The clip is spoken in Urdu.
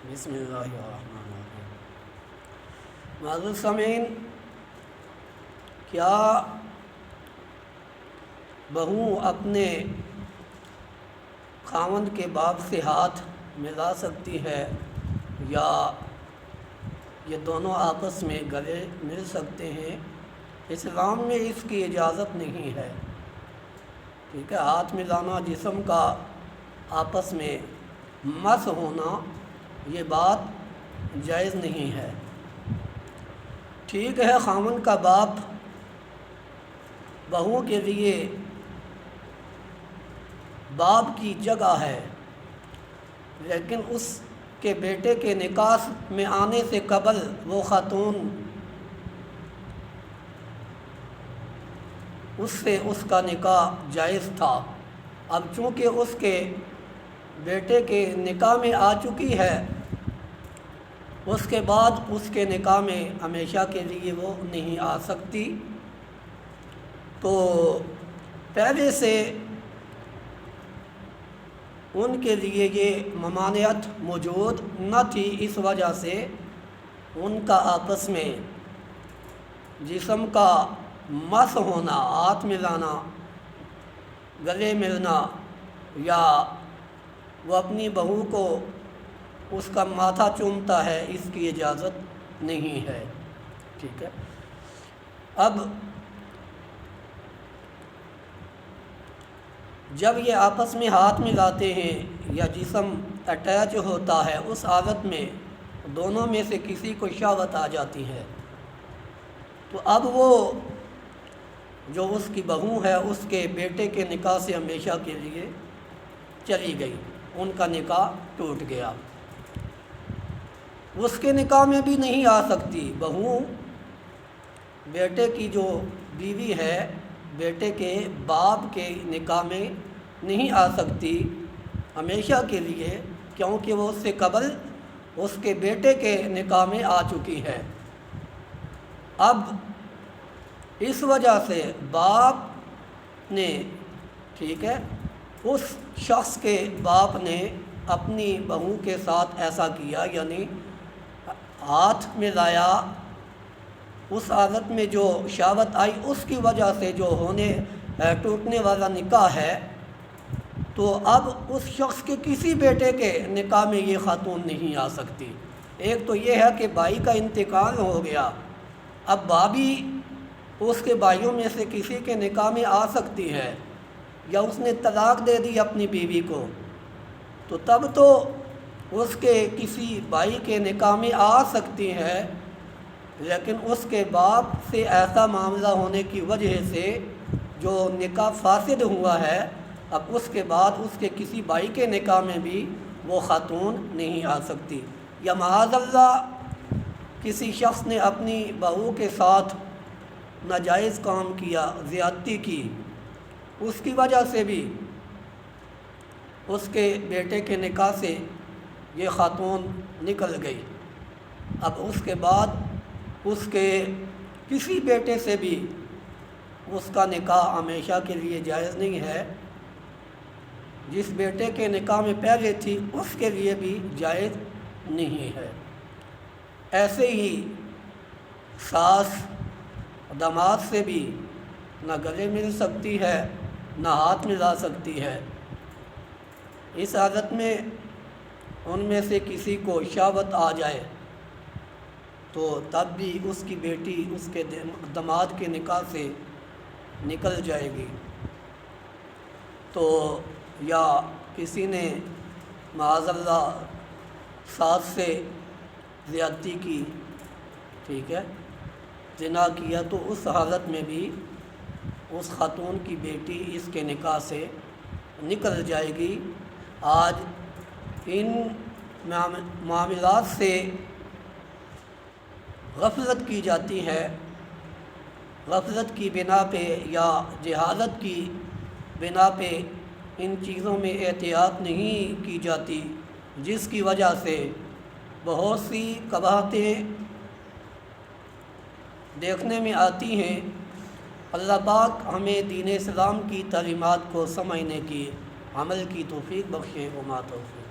بسم اللہ الرحمن الرحیم۔ معزز سامعین، کیا بہو اپنے خاوند کے باپ سے ہاتھ ملا سکتی ہے یا یہ دونوں آپس میں گلے مل سکتے ہیں؟ اسلام میں اس کی اجازت نہیں ہے، ٹھیک ہے۔ ہاتھ ملانا، جسم کا آپس میں مس ہونا، یہ بات جائز نہیں ہے۔ ٹھیک ہے، خاوند کا باپ بہو کے لیے باپ کی جگہ ہے، لیکن اس کے بیٹے کے نکاح میں آنے سے قبل وہ خاتون اس سے اس کا نکاح جائز تھا۔ اب چونکہ اس کے بیٹے کے نکاح میں آ چکی ہے، اس کے بعد اس کے نکاح میں ہمیشہ کے لیے وہ نہیں آ سکتی۔ تو پہلے سے ان کے لیے یہ ممانعت موجود نہ تھی، اس وجہ سے ان کا آپس میں جسم کا مس ہونا، ہاتھ ملانا، گلے ملنا، یا وہ اپنی بہو کو اس کا ماتھا چومتا ہے، اس کی اجازت نہیں ہے، ٹھیک ہے۔ اب جب یہ آپس میں ہاتھ ملاتے ہیں یا جسم اٹیچ ہوتا ہے، اس حالت میں دونوں میں سے کسی کو شہوت آ جاتی ہے، تو اب وہ جو اس کی بہو ہے اس کے بیٹے کے نکاح سے ہمیشہ کے لیے چلی گئی، ان کا نکاح ٹوٹ گیا۔ اس کے نکاح میں بھی نہیں آ سکتی بہو، بیٹے کی جو بیوی ہے بیٹے کے باپ کے نکاح میں نہیں آ سکتی ہمیشہ کے لیے، کیونکہ وہ اس سے قبل اس کے بیٹے کے نکاح میں آ چکی ہے۔ اب اس وجہ سے باپ نے، ٹھیک ہے، اس شخص کے باپ نے اپنی بہو کے ساتھ ایسا کیا، یعنی ہاتھ ملایا، اس حالت میں جو شہوت آئی اس کی وجہ سے جو ٹوٹنے والا نکاح ہے، تو اب اس شخص کے کسی بیٹے کے نکاح میں یہ خاتون نہیں آ سکتی۔ ایک تو یہ ہے کہ بھائی کا انتقال ہو گیا، اب بھابھی اس کے بھائیوں میں سے کسی کے نکاح میں آ سکتی ہے، یا اس نے طلاق دے دی اپنی بیوی کو، تو تب تو اس کے کسی بھائی کے نکاح میں آ سکتی ہے، لیکن اس کے باپ سے ایسا معاملہ ہونے کی وجہ سے جو نکاح فاسد ہوا ہے، اب اس کے بعد اس کے کسی بھائی کے نکاح میں بھی وہ خاتون نہیں آ سکتی۔ یا معاذ اللہ کسی شخص نے اپنی بہو کے ساتھ ناجائز کام کیا، زیادتی کی، اس کی وجہ سے بھی اس کے بیٹے کے نکاح سے یہ خاتون نکل گئی۔ اب اس کے بعد اس کے کسی بیٹے سے بھی اس کا نکاح ہمیشہ کے لیے جائز نہیں ہے، جس بیٹے کے نکاح میں پہلے تھی اس کے لیے بھی جائز نہیں ہے۔ ایسے ہی ساس داماد سے بھی نہ گلے مل سکتی ہے، نہ ہاتھ ملا سکتی ہے۔ اس حالت میں ان میں سے کسی کو شہوت آ جائے تو تب بھی اس کی بیٹی اس کے داماد کے نکاح سے نکل جائے گی۔ تو یا کسی نے معاذ اللہ ساس سے زیادتی کی، ٹھیک ہے، زنا کیا، تو اس حالت میں بھی اس خاتون کی بیٹی اس کے نکاح سے نکل جائے گی۔ آج ان معاملات سے غفلت کی جاتی ہے، غفلت کی بنا پہ یا جہالت کی بنا پہ ان چیزوں میں احتیاط نہیں کی جاتی، جس کی وجہ سے بہت سی قباحتیں دیکھنے میں آتی ہیں۔ اللہ پاک ہمیں دین اسلام کی تعلیمات کو سمجھنے کی، عمل کی توفیق بخشے۔ وما توفیق